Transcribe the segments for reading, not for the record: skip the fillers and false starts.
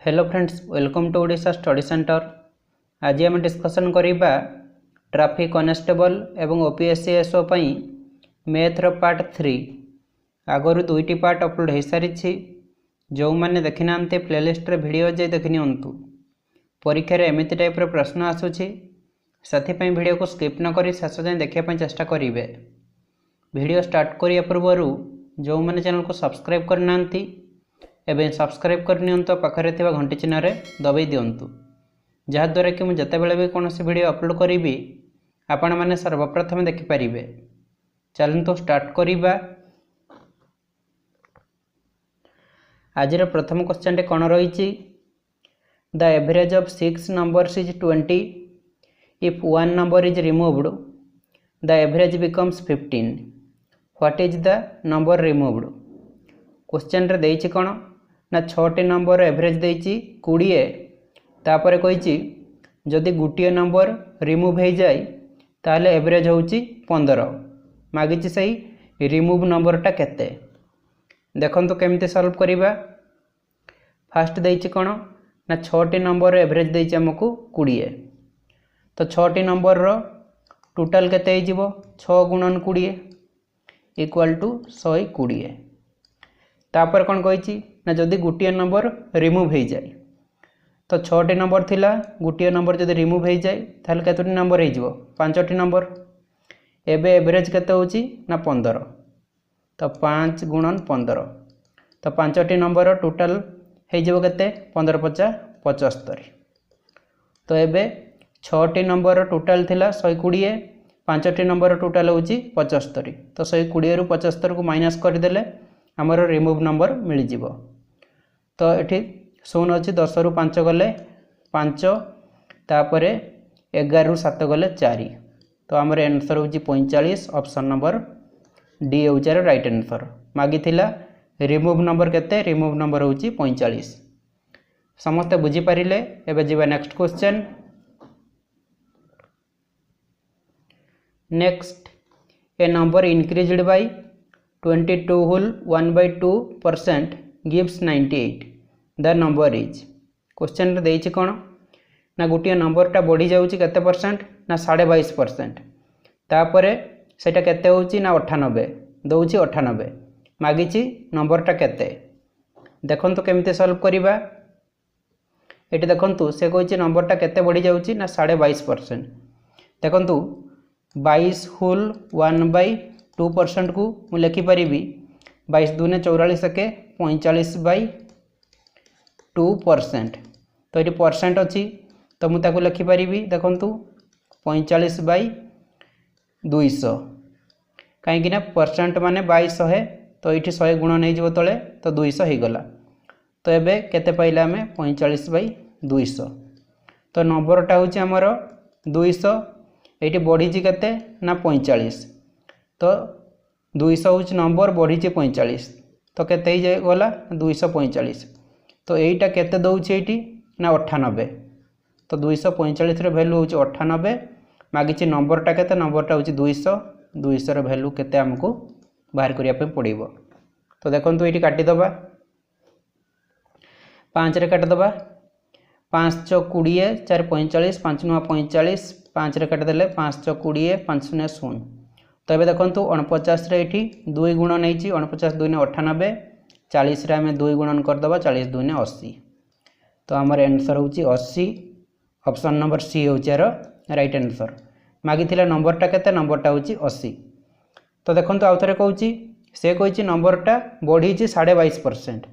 Hello friends, welcome to Odisha study centre. आज आम discussion करिबा ट्रैफिक कॉन्स्टेबल एवं ओपीएससीएसओ पई मैथ रो पार्ट 3। आगरु दुईटी पार्ट अपलोड हो सारी। जो मैंने देखि नांते प्लेलिस्ट रे वीडियो जे देखि नियंतु। परीक्षा रे एमिति टाइप रो प्रश्न आसुछि, साथी पई वीडियो को स्किप न करी शेष जाय देखिया पई चेष्टा करिवे। वीडियो स्टार्ट करिया पूर्व जो मैंने चैनल को सब्सक्राइब कर नांती एवं सब्सक्राइब कर नियंतु, पाखरे थिबा घंटी चिन्ह रे दबाई दियंतु, जहाद्वारा कि मुझे जितेबाला भी कौन वीडियो अपलोड करी आपण मैंने सर्वप्रथम देखिपारे। चलतु स्टार्ट करिबा। आज प्रथम क्वेश्चन टे कौन रही? The average of 6 numbers is 20 if 1 number is removed the average becomes 15। What is the number removed? Question रे देइछि कौन ना 6टी नंबर एवरेज देइछि 20, तापर कहिछि जदि गोटे नंबर रिमूव हो जाए ताहले एवरेज होउछि 15। मागिछि सही रिमूव नंबरटा केते। देखंतु केमते सॉल्व करिबा। फास्ट देइछि कौन ना 6टी नंबर एवरेज देइछि हमकु 20, तो 6टी नंबर रो टोटल केते हो जिवो 6 गुणन 20 इक्वल टू 120। तापर कौन कही ना जदि गोटे नंबर रिमूव हो जाए, तो 6टी नंबर थिला गोटे नंबर जदि रिमूव हो जाए ताहले केतोटी नंबर हो 5टी नंबर। एबे एवरेज केते होची ना 15, तो 5 गुणन 15, तो 5टी नंबर टोटल हो जिवो केते 15 50 75। तो एबे 6टी नंबर टोटल थिला 120, 5टी नंबर टोटल होची 75, तो 120 रु 75 को माइनस करदेले आमर रिमूव नंबर मिल जिवो। तो ये शून्य अच्छी 10 रु 5 गले 5, तापर 11 रु 7 गले 4, तो आमर आंसर हो 45। ऑप्शन नंबर डी हो राइट आंसर। मागी थिला रिमूव नंबर केते? रिमूव नंबर हो 45। समस्ते बुझी पारिले। एबे जीवा next question. Next, A number increased by 22 whole 1/2% gives 98 the number is. Question रे देइछि कोन ना गोटे नंबरटा बढ़ी जाउछि केते परसेंट ना 22.5%, तापरे सेटा केते होउछि ना 98 दउछि 98। मागिछि नंबरटा केते। देखंतु केमते सॉल्व करिबा। एटी देखंतु से कहिछि नंबरटा केते बढ़ी जाउछि ना 22.5%। देखंतु 22 होल 1/2% को मु लिखि पारिबी 22 दूने 44 के 45/2%। तो ये परसेंट अच्छी, तो मुझे लिखि पारिबी देखंतु 45/200। कहीं ना परसेंट माने 2200 है, तो ये 100 गुण नहीं जीवो तले, तो 200 हो गला। तो एबे केते पाइला हमें 45/200। तो नंबरटा होची हमर 200, ये बढ़ी केते ना 45, तो 200 हूँ नंबर बढ़ी 45, तो केते गला 245। तो यहीटा केते दउछि एटी ना 98, तो 245 रो वैल्यू होछि 98। मागिछि नंबरटा केते? नंबरटा होछि 200। 200 रो वैल्यू केते हमको बाहर करिया पे पड़िबो। तो देखंतु एटी काटि दबा, 5 रे काटि दबा, 5 × 20 4 45, 5 × 9 45, 5 रे काटि देले 5 × 20 5 0 0। तो ये देखो 49 रे ये 2 गुण नहीं 49 2 ने 98, 40 रे आम 2 गुणन करदे 40 2 ने 80। तो आमर आंसर हूँ 80। ऑप्शन नंबर सी हूँ यार राइट आंसर। मागी नंबरटा केते? नंबरटा हूँ 80। तो देखो आउ थे कहूँ से कही नंबरटा बढ़ी 22.5%,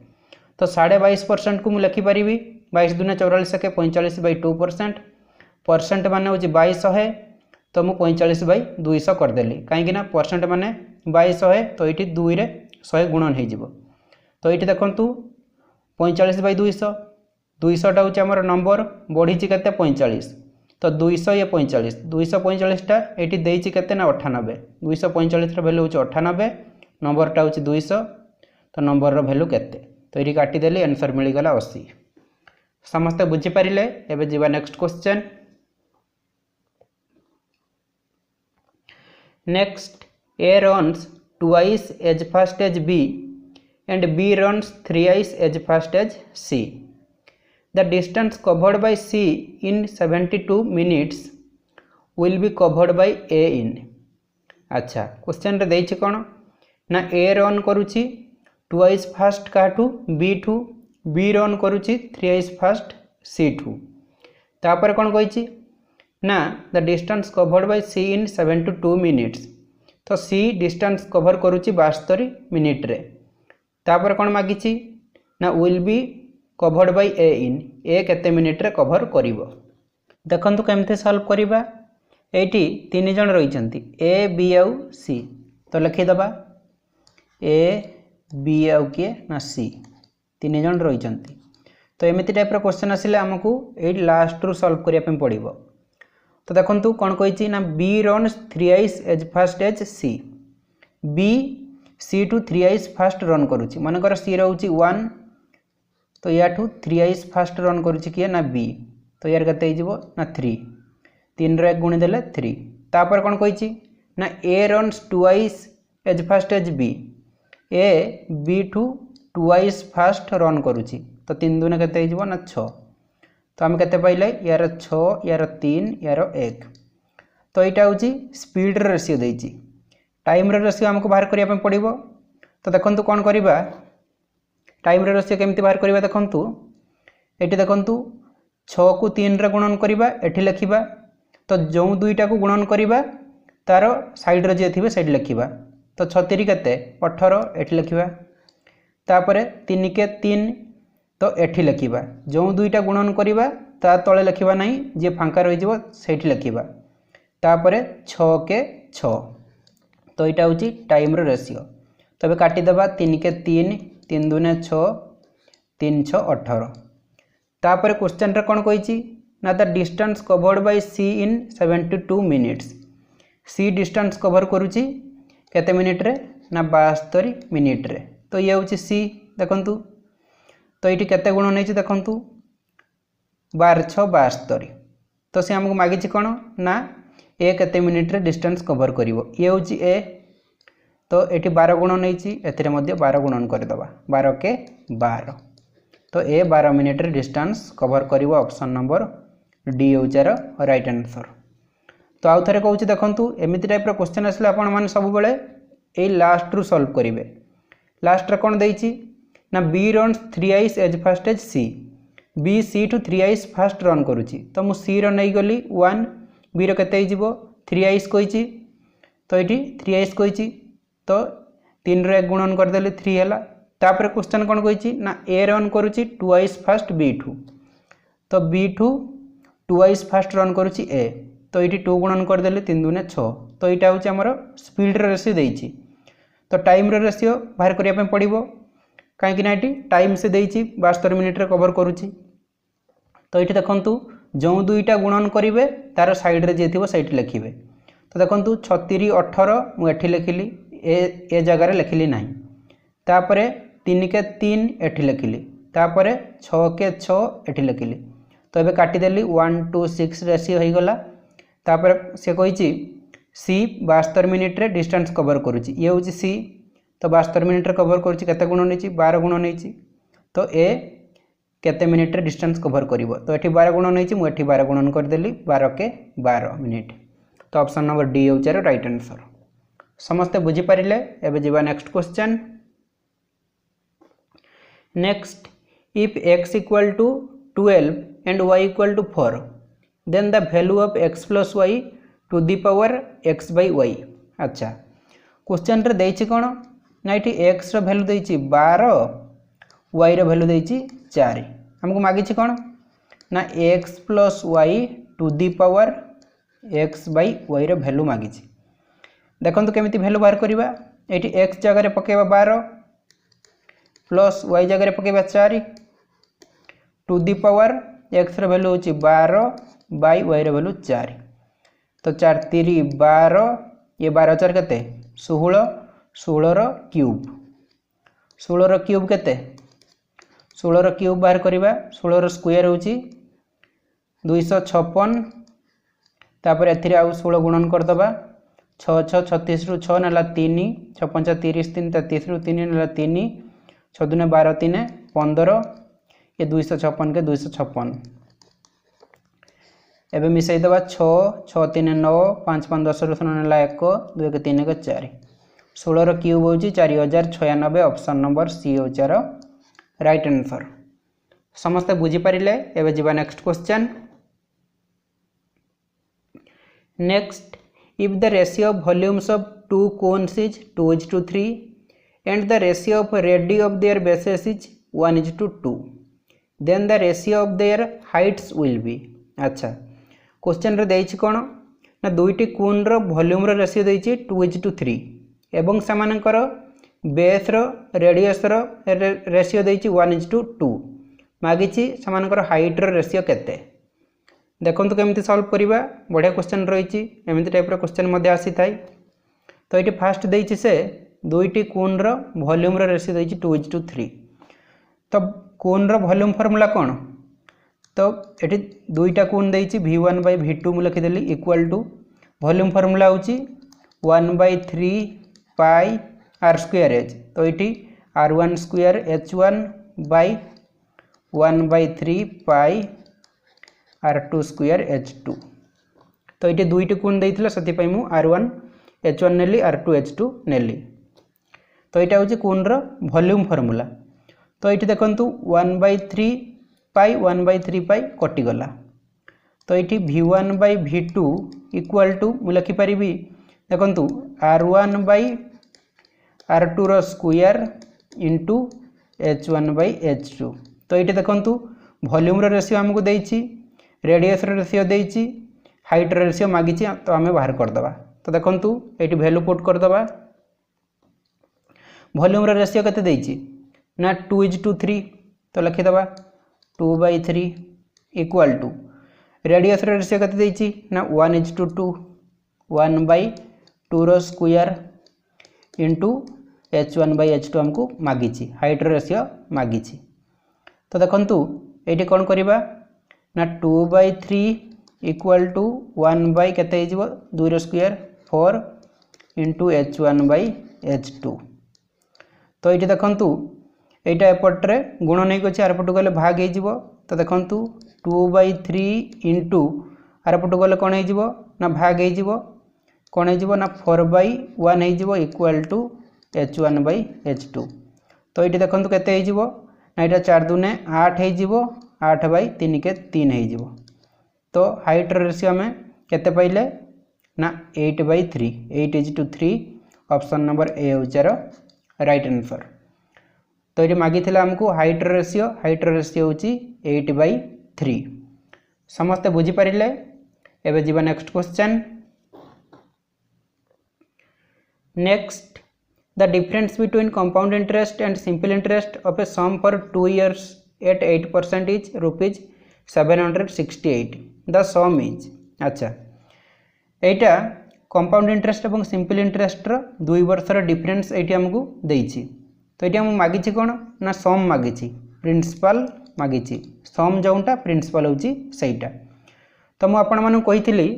तो 22.5% को मुझे लिखिपारि 22 दूने 44 के 45/2%। परसेंट मान हूँ 2200 है, तो मु 45/200 करदेली। कहीं परसेंट माने 2200 है, तो ये 2 रे 100 गुणन हो। तो ये देखंतु 45/200, 200टा हूँ आमर नंबर बढ़ी केते 45, तो 200 ये 45, 245टा ये देइछि केते ना 98। 245 वैल्यू हूँ 98, नंबरटा हूँ 200, तो नंबर रो वैल्यू केते? तो ये काटिदेली आंसर मिलगला 80। समस्ते बुझी पारिले। एबे जीवा next question. Next, A runs twice as fast as B and B runs thrice as fast as C. The distance covered by C in 72 minutes will be covered by A in. अच्छा question रे देछि कोन ना A run करूछि twice fast काठू B ठू, B run करूछि thrice fast C ठू। तापर कोन कहिछि ना the distance covered by C in 72 minutes. तो सी डिस्टेंस कवर करूछि 72 मिनिट रे। तापर कोन मागिछि ना will be covered by A in, ए केते मिनिट रे कवर करिवो। देखंतु केमते सॉल्व करिबा। एटी तीन जन रहिचंती ए बी आउ सी, तो लिखि दबा ए बी आउ के ना सी, तीन जन रहिचंती। तो एमिति टाइप रो क्वेश्चन आसिले हमकु ए लास्ट रु सॉल्व करिया पे पड़िबो। तो देखंतु कोन कहिछि ना B run thrice as fast as C, B C to thrice fast run करूछि। मन कर सी रहउछि 1, तो या ठू थ्राइस फास्ट रन करूछि किए ना बी, तो यार कते हिजबो ना 3, 3 रे 1 गुणी देले 3। तापर कोन कहिछि ना A runs twice as fast as B, A B to twice fast run करूछि। तो 3 दुने कते हिजबो ना 6। तो हम केते पाइले यार 6 यार 3 यार 1। तो एटा होछि स्पीड रे रेशियो देछि, टाइम रे रेशियो हमको बाहर करिया पे पड़िबो। तो देखंतु कोन करिबा टाइम रे रेशियो केमति बाहर करिबा। देखंतु एटी देखंतु 6 को 3 रे गुणन करिबा, एठी लिखिबा। तो जो दुईटा को गुणन करिबा तार साइड रे जे थिबे साइड लिखिबा। तो 6 3 केते 18, एठी लिखिबा। तापरे 3 के 3, तो एठी लिखिबा। जो दुईटा गुणन करिबा ता तळे लिखिबा नाही, जे फांका रहि जिवो सेठी लिखिबा। तापरे 6 के 6, तो एटा होची टाइम रे रेशियो। तबे काटी दबा 3 के 3, 3 दुने 6, 3 6 18। तापर क्वेश्चन रे कोन कहिछि ना the distance covered by C in 72 minutes. C distance cover करूछि केते मिनिट रे ना 72 मिनिट रे। तो ये होछि सी। देखंतु तो एठी केते गुण नैछि देखंतु 12 6 72। तो से हमको मागिछि कोन ना ए केते मिनिट रे डिस्टेंस कवर करिवो, ये होछि ए। तो एठी 12 गुण नैछि, एथिरे मध्ये 12 गुणन कर दबा, 12 के 12। तो ए 12 मिनिट रे डिस्टेंस कवर करिवो। ऑप्शन नंबर डी होचार राइट आंसर। तो आउ थरे कहूछि देखंतु एमिति टाइप रो क्वेश्चन आसले आपण माने सब बेले ए लास्ट रु सॉल्व करिवे। लास्ट रे कोन देइछि ना B runs thrice as fast as C, B C to thrice fast run करूछि। तो मु सी रो नै गली 1, बी रो केते हिजिवो थ्राइस कहिछि। तो एठी थ्राइस कहिछि, तो 3 रे 1 गुणन कर देले 3 हैला। तापर क्वेश्चन कोन कहिछि ना ए रन करूछि ट्वाइस फास्ट बी टू। तो B to twice fast run करूछि ए। तो एठी 2 गुणन कर देले 3 दुने 6। तो एटा होछि हमर स्पीड रे रेशियो देछि। तो टाइम रे रेशियो बाहर करिया पे पड़िबो, काहे कि ना एठी टाइम से देछि 72 मिनिट रे कवर करूछि। तो एठी देखंतु जो दुईटा गुणन करिवे तार साइड रे जे थिबो साइड लिखिबे। तो देखंतु 36 18 मु एठी लिखिली, ए जगह रे लिखिली नाही। तापरे 3 के 3 एठी लिखिली। तापरे 6 के 6 एठी लिखिली। तो एबे काटी देली 1 2 6 रेशियो हो गला। तापरे से कहिछि सी 72 मिनिट रे डिस्टेंस कवर करूछि, ये होछि सी। तो 72 मिनिट रे कवर करूछि केते गुण नैछि 12 गुण नैछि। तो ए केते मिनिट रे डिस्टेंस कवर करिवो। तो एठी 12 गुण नैछि, मु एठी 12 गुणन कर देली 12 के 12 मिनिट। तो ऑप्शन नंबर डी होचार राइट आंसर। समस्ते बुझी पारिले। एबे जिबा next question. Next, if x equal to 12 and y equal to 4 then the value of x plus y to the power x by y। अच्छा क्वेश्चन रे देछि कोन ना एठी x रो वैल्यू देछि 12, y रो वैल्यू देछि 4। हमको मागिछि कोन ना x plus y to the power x by y रो वैल्यू मागिछि। देखंतु केमिति वैल्यू बाहर करबा। एठी x जगह रे पकेबा 12 प्लस y जगह रे पकेबा 4 टू दी पावर x रो वैल्यू होछि 12 बाय y रो वैल्यू 4। तो 4 3 12, ये 12 4 केते 16, 16 रो क्यूब, 16 रो क्यूब केते 16 रो क्यूब बाहर करबा। 16 रो स्क्वायर होछि 256। तापर एथिरे आउ 16 गुणन कर दबा। 6 6 36 रु 6 नला 3, 6 5 30 3 33 रु 3 नला 3, 6 2 12 3 15, ये 256 के 256 एवं मिसाई दबा 6 6 3 9 5 5 10 शून्य नेला 1 2 1 3 1 4 16 क्यूब हो 4096 ऑप्शन नंबर सी होचार राइट आंसर। समस्त बुझी पारिले एवं जीवा next question. Next, if the ratio of volumes of two cones is 2:3 and the ratio of radii of their bases is 1:2, then the ratio of their heights will be। अच्छा, question रे देइछि कोन ना दुईटी कोन rho volume रो ratio देइछि 2:3 एवं समानकर base रो radius row ratio देइछि 1:2 मागिछि समानकर height रो ratio केते। देखो केमती solve करिबा, बढ़िया क्वेश्चन रही एमती टाइप रो क्वेश्चन मध्य आसी थाई। तो ये फास्ट देइछि से दुईटी कोन रो वॉल्यूम रो रेशियो देइछि 2:3। तो कोन रो वॉल्यूम फार्मूला कोन, तो ये दुईटा कोन देइछि v1 बाय v2 मु लिखि देली इक्वल टू वॉल्यूम फार्मूला होछि 1/3 पाई r स्क्वायर h। तो ये r1 स्क्वायर h1 बाय 1/3 पाई r2 स्क्वायर h2। तो ये दुईटी कोण देइथिला सति पई मु r1 h1 नेली r2 h2 नेली। तो यहाँ हूँ कोण रो वॉल्यूम फार्मूला। तो ये देखंतु 1/3 पाई 1/3 पाई कटिगला। तो ये v1 bye v2 equal to मु लिखि परिबी देखंतु r1 बाय r2 रो square into h1 by h2। तो ये देखंतु वॉल्यूम रो रेशियो हमको देइछि, रेडियस रेशियो देइछि, हाइट रेशियो मागिछि, तो आमे बाहर कर दबा। तो देखंतु एटी वैल्यू पुट कर दबा। वॉल्यूम रो रेशियो केते देइछि ना 2:3। तो लिखि दबा 2/3 इक्वल टू रेडियस रेशियो केते देइछि ना 1:2 1/2 रो square into h1 by h2 हमको मागिछि, हाइट रेशियो मागिछि। तो देखंतु एटी कोन करिबा ना 2/3 इक्वल टू 1 बाय केते हिजबो 2 रो square 4 into h1 by h2। तो ये देखंतु एटा एपट्रे गुण नहीं को आरपटू गले भाग हो। तो देखंतु 2/3 इंटू आरपटू गले कौन हो ना भाग हो, कौन हो ना 4/1 हो equal to h1 by h2। तो ये देखंतु केते हो ना यहाँ 4 दूने 8 हो, 8/3 के 3 हो। तो हाइट रेशियो में केते पाइले ना 8/3, 8:3 ऑप्शन नंबर ए होचार राइट आंसर। तो ये मागी थिला हमको हाइट रेशियो होची 8/3। समस्त बुझी पारिले एबे जीवा next question. Next, the difference between compound interest and simple interest of a sum for 2 years at 8% is ₹768। The sum is. अच्छा, एटा कंपाउंड इंटरेस्ट और सिंपल इंटरेस्ट रो 2 वर्षर डिफरेंस ये हमको देइछि। तो ये हम मागिछि कोन ना सम मागिछि, प्रिंसिपल मागिछि, सम जोटा प्रिंसिपल होछि सेटा। तो मु आपण मानु कहिथिली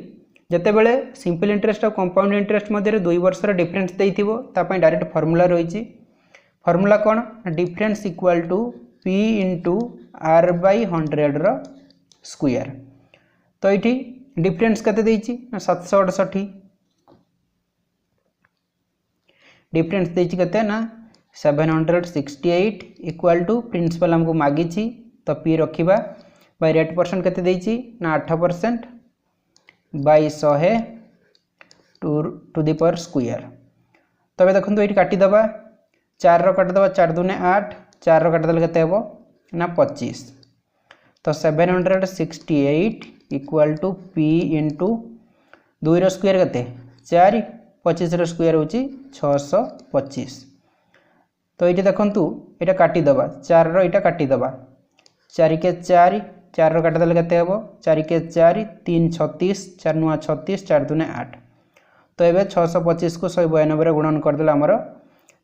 जते बेले सिंपल इंटरेस्ट और कंपाउंड इंटरेस्ट मध्य 2 वर्षर डिफरेंस देइथिबो ता पय डायरेक्ट फार्मूला रहिछि। फार्मूला कोन, difference equal to p into r/100 रो स्क्वायर। तो ये डिफरेंस केते देइछि ना 768, डिफरेंस देइछि केते ना 768 इक्वल टू प्रिंसिपल हमको मागिछि। तो p रखिबा बाय रेट परसेंट केते देइछि ना 8% by 100 to the power square. तबे देखंतु एठी काटी दबा 4 रो काटी दबा 4 दूने 8, 4 रो काटी दले केते हेबो ना 25। तो 768 इक्वल टू p इंटू 2 रो स्क्वायर केते 4, 25 रो स्क्वायर होची 625। तो ये देखंतु एटा काटी दबा 4 रो एटा काटी दबा 4 के 4, 4 रो काटी दले केते हेबो 4 के 4 3 36, 4 9 36, 4 दूने 8। तो एबे 625 को 192 रे गुणन कर देला हमरो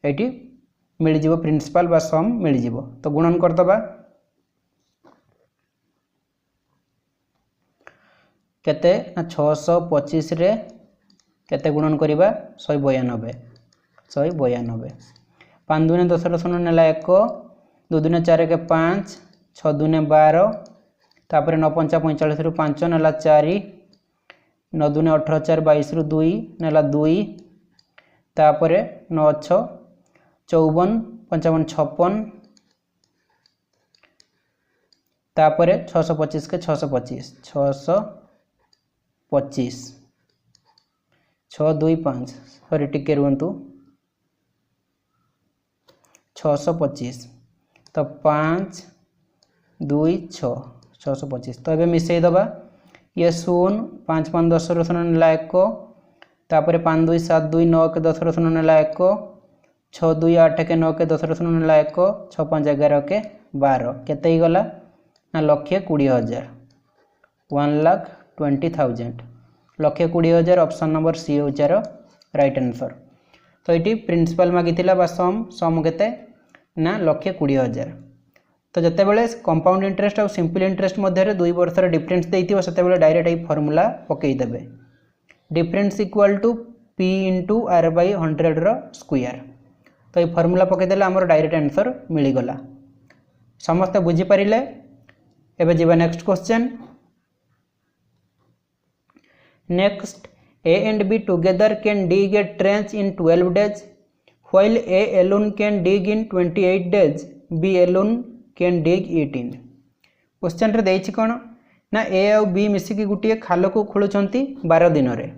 एटी मिल जिवो प्रिंसिपल बा सम मिल जिवो। तो गुणन कर दबा केते ना 625 रे केते गुणन करिबा 192, 192 5 दूने 10 रो शून्य नेला 1, 2 दूने 4 के 5, 6 दूने 12 तापर 9 पंचा 45 रु 5 नेला 4 9 दूने 18 4 22 रु 2 नेला 2 तापर 9 6 54 55 56 तापर 625 के 625 625 6 2 5 सॉरी टिके रुहतु 625 तो 5 2 6 625 तो ये मिसई दबा ये 0 5 5 10 शून्य नेला 1 तापर 5 2 7 2 9 के 10 शून्य नेला 1 6 2 8 के 9 के 10 शून्य नेला 1 6 5 11 के 12 केते ही गला ना 1,20,000 1,20,000 1,20,000 ऑप्शन नंबर सी होचार राइट आंसर। तो ये प्रिंसिपल मागिथिला बा सम केते ना 1,20,000। तो जिते बड़े कंपाउंड इंटरेस्ट और सिंपल इंटरेस्ट मध्य दुई वर्षर डिफरेन्स देते से डायरेक्ट ये फॉर्मूला पकईदेवे difference equal to P into R by 100 square. तो ये फॉर्मूला पकईदेले आमर डायरेक्ट आंसर मिलगला। समस्ते बुझीपारे एवं जीवा next question. Next A and B together can dig a trench in 12 days while A alone can dig in 28 days B alone can dig it in। Question रे देछि कोन ना A और B मिसिकी गुटिए खाल को खोलुचंती 12 दिन रे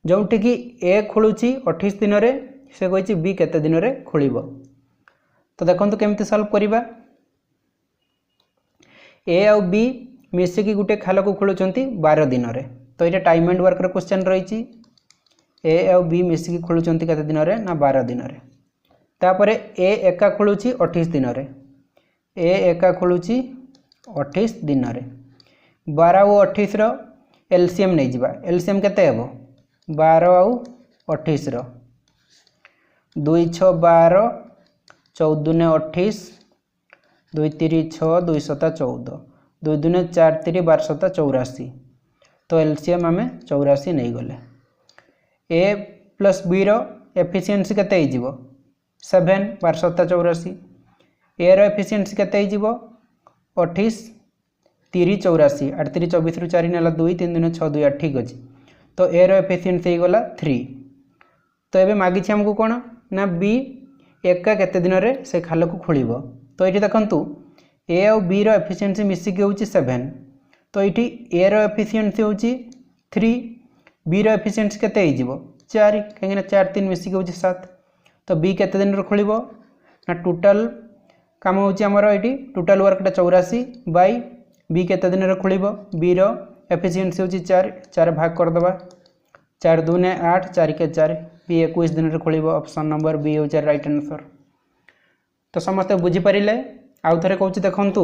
जोंठी कि A खोलुची 28 दिन रे से कहिछि B केते दिन रे खोलिबो। तो देखंतु केमति सॉल्व करिबा। A और B मिसिकी गुटे खाल को खोलुचंती 12 दिन रे तो ये टाइम एंड वर्क क्वेश्चन रही ए और बी मिसिकी खोलुचंती केते दिन रे ना 12 दिन रे। तापर ए एका खोलुची 28 दिन रे ए एका खोलुची 28 दिन रे 12 और 28 रो एलसीएम नहीं जिबा एलसीएम केते हेबो 12 और 28 रो 2 6 12 14 दुने 28 2 3 6 2 7 14 2 दुने 4 3 12 7 84 तो एलसीएम आम 84 नहीं गले। ए प्लस बी रो एफिशिएंसी केते ही जीवो 7 12 7 84 ए रो एफिशिएंसी केते ही जीवो 28 3 84 8 3 24 रु 4 नेला 2 3 दिन 6 2 8 ठीक अछि। तो ए रो एफिशिएंसी ही गला 3। तो एबे मागी छी हमको कोन ना बी एका केते दिन रे से खाल को खोलिबो। तो एठी देखंतु ए और बी रो एफिशिएंसी मिसी के होची 7 तो ये ए रो एफिशिएंसी होची 3 बी रो एफिशिएंसी केते ही जीवो 4 कहीं 4 3 मिसी के होची 7 तो बी केते दिन रो खोलिबो ना टोटल काम होची हमर एटी टोटल वर्क 84 बाय बी केते दिन रो खोलिबो बी रो एफिशिएंसी होची 4 4 भाग कर दबा 4 2 ने 8 4 के 4 बी 21 दिन रो खोलिबो ऑप्शन नंबर बी होची राइट आंसर। तो समस्त बुझी परिले आउ थरे कहूची देखंतु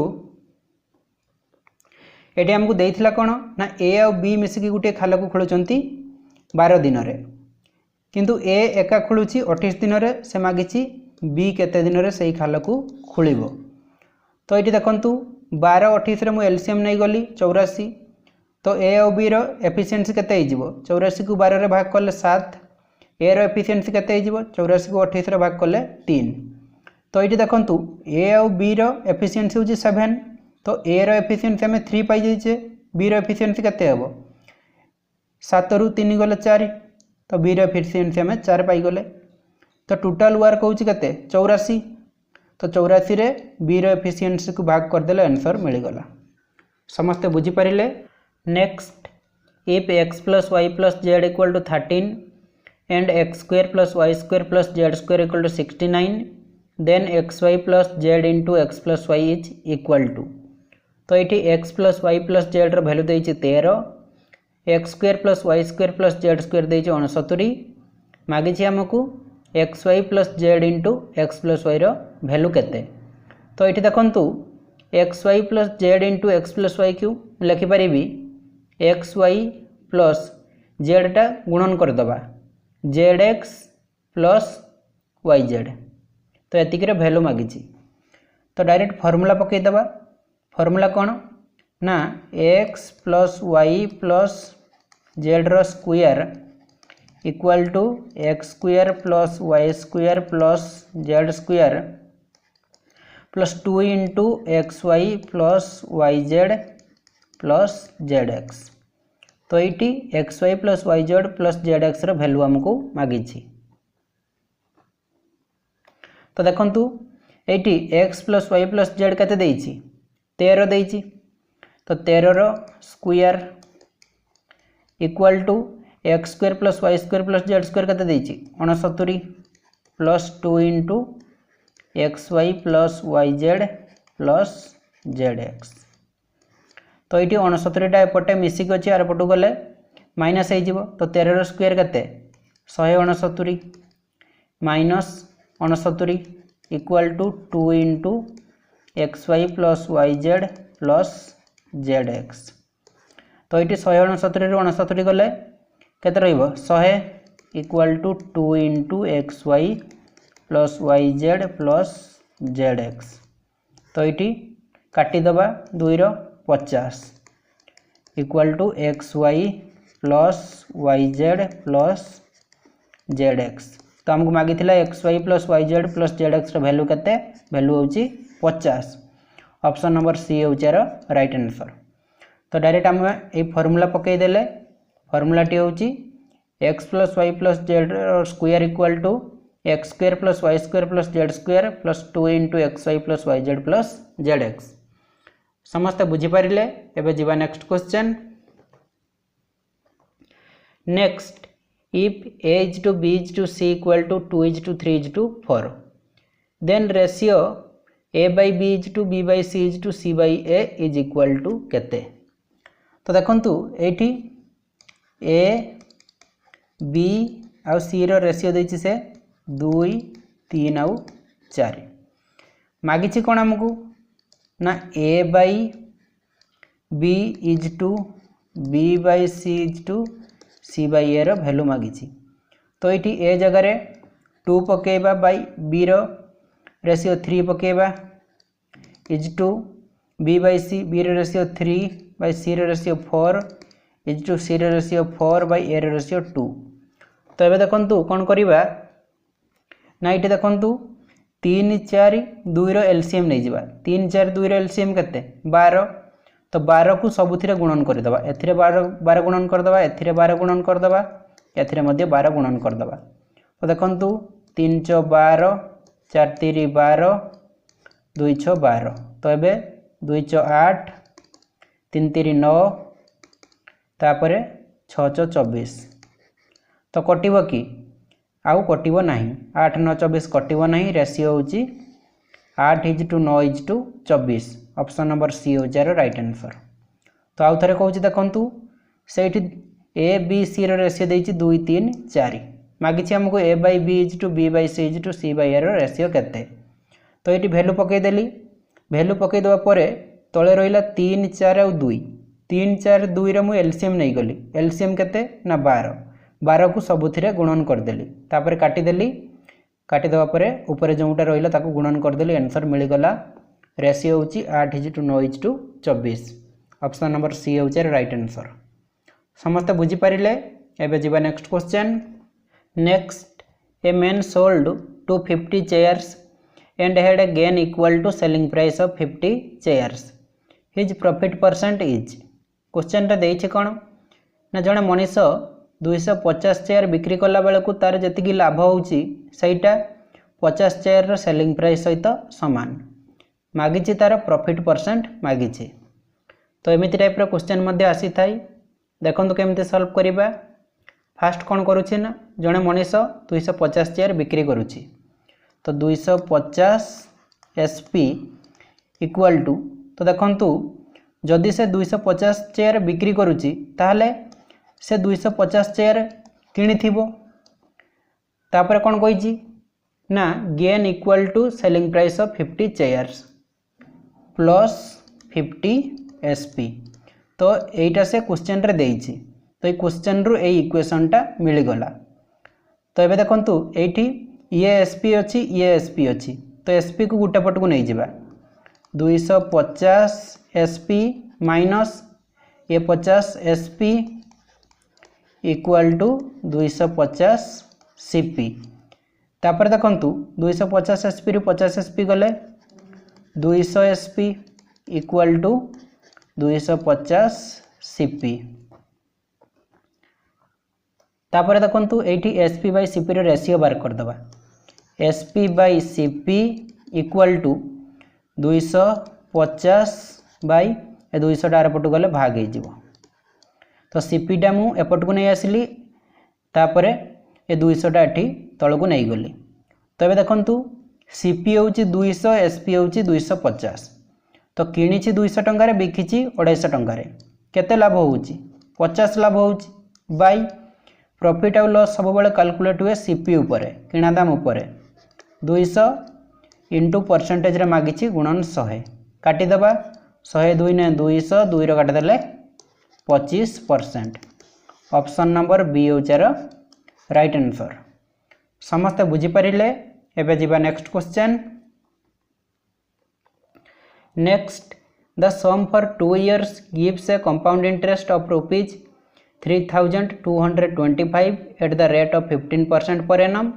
एटी हमको देइथिला कोन ना ए और बी मिसिकी गुटे खाल को खोलुचंती 12 दिन रे किंतु ए एका खोलुची 28 दिन रे से मागिची बी केते दिन रे सही खाल को खोलिबो। तो एटी देखंतु 12 28 रे मु एलसीएम नै गली 84 तो ए और बी रो एफिशिएंसी केते ही जीवो 84 को 12 रे भाग करले 7 ए रो एफिशिएंसी केते ही जीवो 84 को 28 रे भाग करले 3। तो एटी देखंतु ए और बी रो एफिशिएंसी होची 7 तो ए रो एफिशिएंसी हमें 3 पाई जाइए बी रो एफिशिएंसी केते हेबो 7 रु 3 गले 4 तो बी रो एफिशिएंसी हमें 4 पाई गले। तो टोटल वर्क होची केते 84 तो 84 रे बी रो एफिशिएंसी को भाग कर देले आंसर मिल गला। समस्त बुझी परिले। Next if x + y + z = 13 and x square + y square + z square = 69 then xy + z into x + y is equal to। तो ये x + y + z रो वैल्यू देछि 13 x square + y square + z square देछि 69 मागी छी हमकु xy + z into x + y रो value केते। तो ये देखंतु xy + z into x + y Q लिखि परिबी xy + z टा गुणन कर दबा zx + yz तो एतिक रे वैल्यू मागी छी। तो डायरेक्ट फार्मूला पकई दबा फार्मूला कौन ना x + y + z रो square equal to x square + y square + z square plus 2 into x y plus y z plus z x. तो ये x y plus y z plus z x value आमको मागी। तो देखु ये x plus y plus z के 13 देती। तो 13 square equal to x square plus y square plus z square के 69 plus 2 into x y plus y z plus z x. तो ये 69 एपटे मिसिक अच्छी आर पटू गले माइनस हो। तो 13 स्क्वायर के 169 minus 69 equal to 2 into x y plus y z plus z x. तो ये 169 गले के 100 equal to 2 into x y plus y z plus z x. तो ये काटिदेवा 2 50 equal to x y plus y z plus z x. तो आमको मागी x y plus y z plus z x value केते वैल्यू होची 50। Option number C होची यार राइट आंसर। तो डायरेक्ट आम ये फॉर्मूला पकई देले फॉर्मूलाटी होची x plus y plus z square equal to x square plus y square plus z square plus 2 into x y plus y z plus z x. समस्ते बुझीपारे। एबे जीवा next question. Next if a is to b is to c equal to 2 is to 3 is to 4 then ratio a by b is to b by c is to c by a is equal to केते। तो देखंतु एठी a b आउ c रो ratio देछि से 2 3 आउ 4 मागिछि कोन हमकु ना a by b is to b by c is to c by a रो वैल्यू मागिछि। तो ये ए जगह 2 पकेबा बाय b रो रेशियो 3 पकेबा is to b by c b रो रेशियो 3 बाय c रो रेशियो 4 इज टू c रो रेशियो 4 बाय a रो रेशियो 2। तो एबे देखंतु कोन करिबा ना इटे देखंतु 3 4 2 रो एलसीएम नै जिबा 3 4 2 रो एलसीएम केते 12। तो 12 को सबुथिरे गुणन कर दबा एथिरे 12 गुणन कर दबा एथिरे 12 गुणन कर दबा एथिरे मध्ये 12 गुणन कर दबा। तो देखंतु 3 6 12 4 3 12 2 6 12। तो एबे 2 6 8 3 3 9 तापरे 6 6 24। तो कटिबो कि आउ कटिबो नाही 8 9 24 कटिबो नाही रेशियो होची 8 is to 9 is to 24। Option number C हो जार राइट आंसर। तो आउ थरे कहूची देखंतु सेठी A B C row ratio देछि 2 3 4 मागिछि हमको A by B is to B by C is to C by A रो रेशियो केते। तो एठी वैल्यू पकई देली वैल्यू पकई देबा परे तळे रहिला 3 4 और 2 3 4 2 रे मु एलसीएम नै गली एलसीएम केते ना 12 12 को सबुथिरे गुणन कर देली तापर काटी देली काटी देबा परे ऊपर जोटा रहिला ताको गुणन कर देली आंसर मिली गला रेशियो होची 8 is to 9 is to 24। Option number C होची राइट आंसर। समस्त बुझी पारिले। एबे जीवा next question. Next a man sold 250 chairs and had a gain equal to selling price of 50 chairs his profit percent is. Question रे देइछि कोन ना जणे मनीष 250 चेयर बिक्री कला बेले को तार जतिकी लाभ होउची सेटा 50 चेयर रो सेलिंग प्राइस सहित समान मागिछि तार प्रॉफिट परसेंट मागिछि। तो एमिति टाइप रो क्वेश्चन मध्ये आसी थाई देखंतु केमते सॉल्व करिबा। फास्ट कोन करूछि ना जणे मनीष 250 चेयर बिक्री करूछि तो 250 एसपी इक्वल टू तो देखंतु जदि से 250 चेयर बिक्री करूछि ताहले से 250 चेयर किनिथिबो तापर कोन कहिछि ना gain equal to selling price of 50 chairs plus 50 SP. तो एटा से क्वेश्चन रे देइछि तो ये क्वेश्चन रु ए इक्वेशन टा मिली गला। तो एबे देखंतु एठी ये एसपी अछि ये एसपी अछि तो एसपी को गुटे पट को नै जिबा 250 एसपी माइनस ये 50 एसपी इक्वल टू 250 सीपी। तापर देखंतु 250 एसपी रु 50 एसपी गले 200 SP इक्वल टू 250 CP। तापर देखंतु एठी SP बाय CP रे रेशियो बार कर दबा। SP by CP equal to 250 by 200 टा एपट गले भाग हो जिवो। तो CP टा मु एपट को नहीं आसिली तापरे ए 200 टा एठी तळ को नहीं गली। तो एबे देखंतु CP होची 200 SP होची 250। तो किणीची 200 टंका रे बिकिची 250 टंका रे केते लाभ होची 50 लाभ होची बाय प्रॉफिट और लॉस सब बेले कैलकुलेट हुए CP उपरे किणा दाम उपरे 200 इंटू परसेंटेज रे मागिची गुणन 100 काटी दबा 100 2 ने 200 2 रो काटी देले 25%। ऑप्शन नंबर बी होचार राइट आंसर। समस्त बुझी पारिले। एबे जिबा next question. Next the sum for 2 years gives a compound interest of rupees 3225 at the rate of 15% per annum.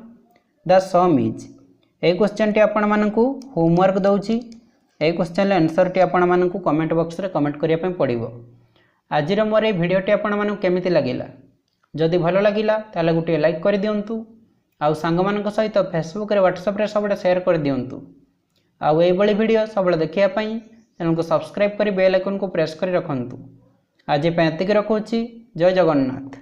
The sum is। A question T आपण मानकू होमवर्क दउची। ए question answer T आपण मानकू comment box रे comment करिया पे पड़िबो। आज मोर ए video T आपण मानकू केमिति लागिला जदि भलो लागिला ताले गुटे लाइक कर दियंतु आउ सांग मानक सहित फेसबुक रे व्हाट्सएप रे सबडे शेयर कर दियंतु आउ ए बळी वीडियो सबडे देखिया पई चैनल को सब्सक्राइब करी बेल आइकन को प्रेस करी रखंतु। आज पे एतिक रखुची। जय जगन्नाथ।